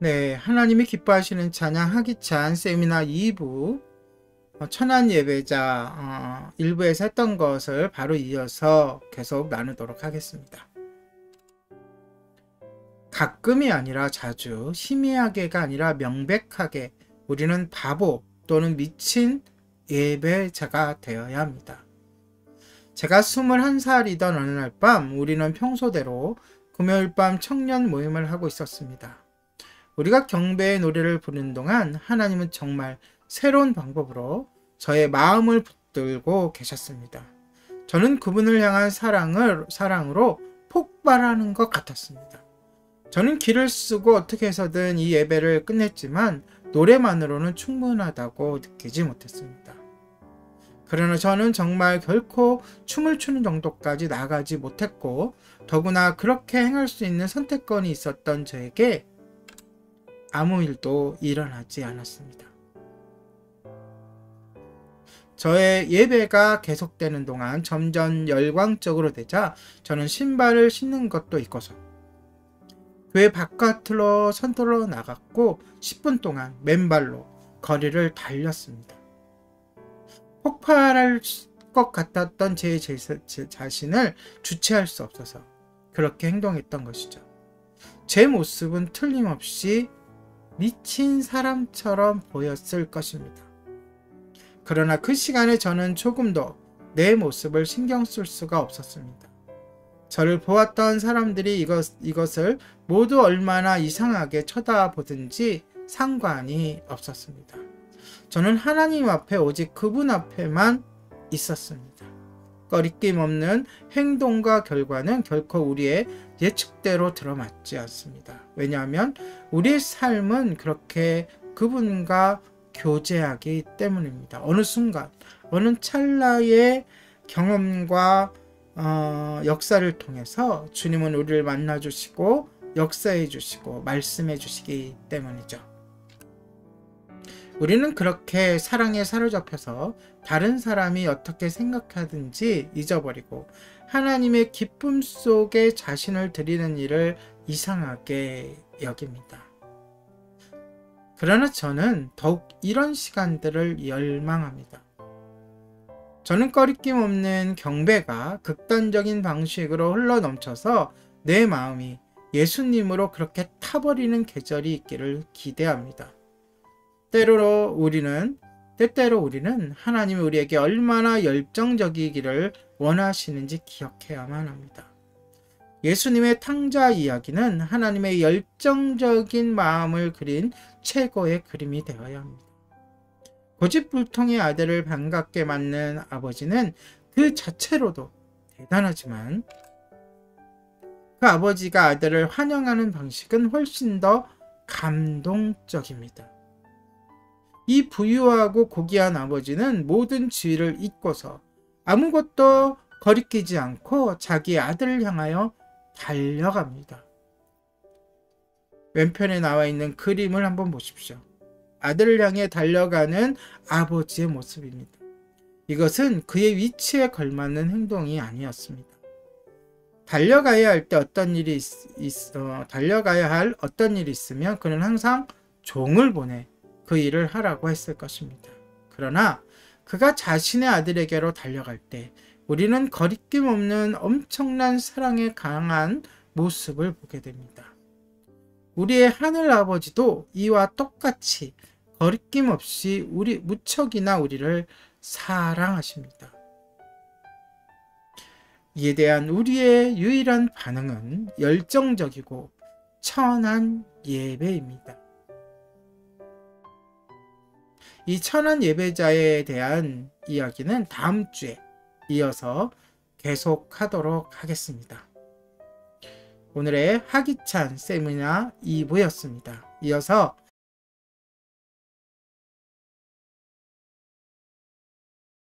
네, 하나님이 기뻐하시는 찬양 하기찬 세미나 2부 천안 예배자 1부에서 했던 것을 바로 이어서 계속 나누도록 하겠습니다. 가끔이 아니라 자주, 희미하게가 아니라 명백하게 우리는 바보 또는 미친 예배자가 되어야 합니다. 제가 21살이던 어느 날 밤 우리는 평소대로 금요일 밤 청년 모임을 하고 있었습니다. 우리가 경배의 노래를 부르는 동안 하나님은 정말 새로운 방법으로 저의 마음을 붙들고 계셨습니다. 저는 그분을 향한 사랑으로 폭발하는 것 같았습니다. 저는 길을 쓰고 어떻게 해서든 이 예배를 끝냈지만 노래만으로는 충분하다고 느끼지 못했습니다. 그러나 저는 정말 결코 춤을 추는 정도까지 나가지 못했고 더구나 그렇게 행할 수 있는 선택권이 있었던 저에게 아무 일도 일어나지 않았습니다. 저의 예배가 계속되는 동안 점점 열광적으로 되자 저는 신발을 신는 것도 잊고서 교회 바깥으로 선도로 나갔고 10분 동안 맨발로 거리를 달렸습니다. 폭발할 것 같았던 제 자신을 주체할 수 없어서 그렇게 행동했던 것이죠. 제 모습은 틀림없이 미친 사람처럼 보였을 것입니다. 그러나 그 시간에 저는 조금도 내 모습을 신경 쓸 수가 없었습니다. 저를 보았던 사람들이 이것을 모두 얼마나 이상하게 쳐다보든지 상관이 없었습니다. 저는 하나님 앞에 오직 그분 앞에만 있었습니다. 꺼리낌 없는 행동과 결과는 결코 우리의 예측대로 들어맞지 않습니다. 왜냐하면 우리의 삶은 그렇게 그분과 교제하기 때문입니다. 어느 순간, 어느 찰나의 경험과 역사를 통해서 주님은 우리를 만나주시고 역사해 주시고 말씀해 주시기 때문이죠. 우리는 그렇게 사랑에 사로잡혀서 다른 사람이 어떻게 생각하든지 잊어버리고 하나님의 기쁨 속에 자신을 드리는 일을 이상하게 여깁니다. 그러나 저는 더욱 이런 시간들을 열망합니다. 저는 꺼리낌 없는 경배가 극단적인 방식으로 흘러넘쳐서 내 마음이 예수님으로 그렇게 타버리는 계절이 있기를 기대합니다. 때때로 우리는 하나님이 우리에게 얼마나 열정적이기를 원하시는지 기억해야만 합니다. 예수님의 탕자 이야기는 하나님의 열정적인 마음을 그린 최고의 그림이 되어야 합니다. 고집불통의 아들을 반갑게 맞는 아버지는 그 자체로도 대단하지만 그 아버지가 아들을 환영하는 방식은 훨씬 더 감동적입니다. 이 부유하고 고귀한 아버지는 모든 지위를 잊고서 아무것도 거리끼지 않고 자기 아들을 향하여 달려갑니다. 왼편에 나와 있는 그림을 한번 보십시오. 아들을 향해 달려가는 아버지의 모습입니다. 이것은 그의 위치에 걸맞는 행동이 아니었습니다. 달려가야 할 어떤 일이 있으면 그는 항상 종을 보내 그 일을 하라고 했을 것입니다. 그러나 그가 자신의 아들에게로 달려갈 때 우리는 거리낌 없는 엄청난 사랑에 강한 모습을 보게 됩니다. 우리의 하늘 아버지도 이와 똑같이 거리낌 없이 무척이나 우리를 사랑하십니다. 이에 대한 우리의 유일한 반응은 열정적이고 천한 예배입니다. 이 천한 예배자에 대한 이야기는 다음 주에 이어서 계속하도록 하겠습니다. 오늘의 하기찬 세미나 2부였습니다. 이어서